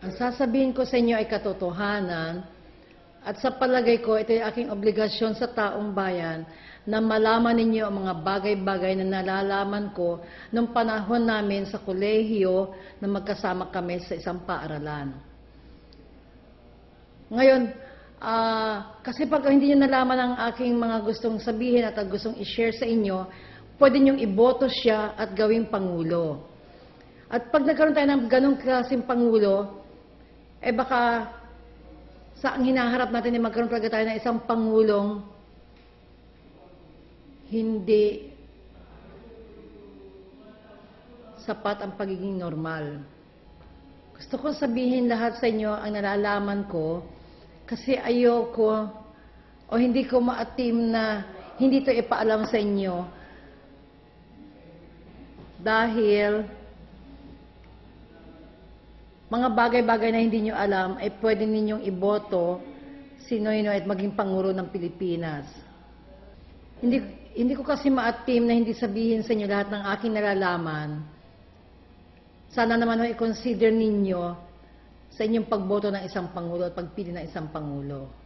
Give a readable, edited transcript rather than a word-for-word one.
Ang sasabihin ko sa inyo ay katotohanan at sa palagay ko, ito ay aking obligasyon sa taong bayan na malaman ninyo ang mga bagay-bagay na nalalaman ko nung panahon namin sa kolehiyo na magkasama kami sa isang paaralan. Ngayon, kasi pag hindi nyo nalaman ang aking mga gustong sabihin at gustong i-share sa inyo, pwede nyong iboto siya at gawing pangulo. At pag nagkaroon tayo ng ganong klaseng pangulo, baka sa ang hinaharap natin ay magkaroon talaga tayo ng isang pangulong hindi sapat ang pagiging normal. Gusto ko sabihin lahat sa inyo ang nalalaman ko kasi ayoko o hindi ko maatim na hindi ito ipaalam sa inyo dahil mga bagay-bagay na hindi nyo alam ay pwede ninyong iboto si Noynoy at maging Pangulo ng Pilipinas. Hindi ko kasi maatim na hindi sabihin sa inyo lahat ng aking nalalaman. Sana naman i-consider ninyo sa inyong pagboto ng isang Pangulo at pagpili ng isang Pangulo.